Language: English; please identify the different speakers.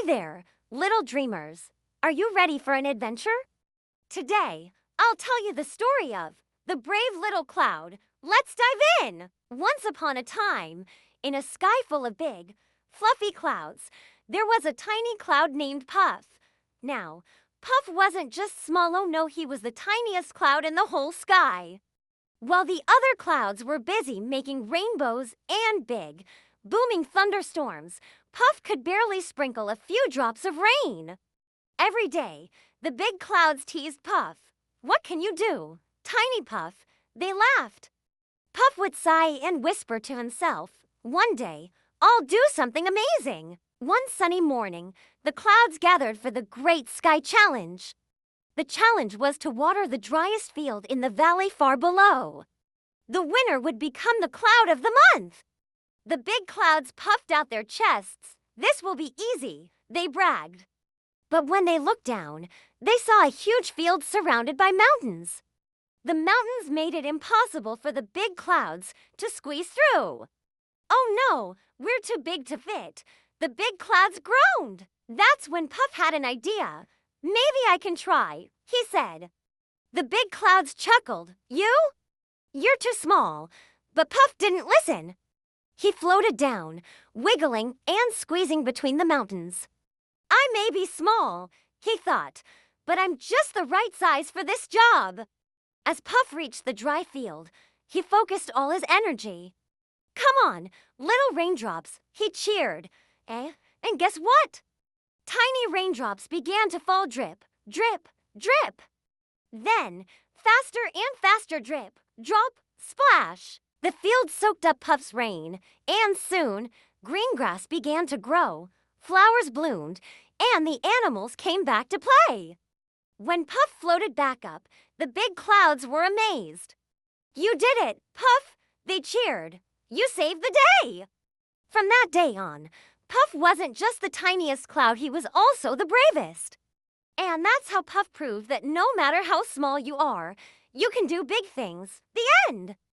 Speaker 1: there, little dreamers. Are you ready for an adventure? Today, I'll tell you the story of the brave little cloud. Let's dive in! Once upon a time, in a sky full of big, fluffy clouds, there was a tiny cloud named Puff. Now, Puff wasn't just small, oh no, he was the tiniest cloud in the whole sky. While the other clouds were busy making rainbows and big, booming thunderstorms, Puff could barely sprinkle a few drops of rain. Every day, the big clouds teased Puff. "What can you do, Tiny Puff?" They laughed. Puff would sigh and whisper to himself, "One day, I'll do something amazing." One sunny morning, the clouds gathered for the Great Sky Challenge. The challenge was to water the driest field in the valley far below. The winner would become the cloud of the month. The big clouds puffed out their chests. "This will be easy," they bragged. But when they looked down, they saw a huge field surrounded by mountains. The mountains made it impossible for the big clouds to squeeze through. "Oh no, we're too big to fit," the big clouds groaned. That's when Puff had an idea. "Maybe I can try," he said. The big clouds chuckled. You're too small." But Puff didn't listen. He floated down, wiggling and squeezing between the mountains. "I may be small," he thought, "but I'm just the right size for this job." As Puff reached the dry field, he focused all his energy. "Come on, little raindrops," he cheered. And guess what? Tiny raindrops began to fall, drip, drip, drip. Then, faster and faster drip, drop, splash. The field soaked up Puff's rain, and soon, green grass began to grow, flowers bloomed, and the animals came back to play. When Puff floated back up, the big clouds were amazed. "You did it, Puff!" they cheered. "You saved the day!" From that day on, Puff wasn't just the tiniest cloud, he was also the bravest. And that's how Puff proved that no matter how small you are, you can do big things. The end!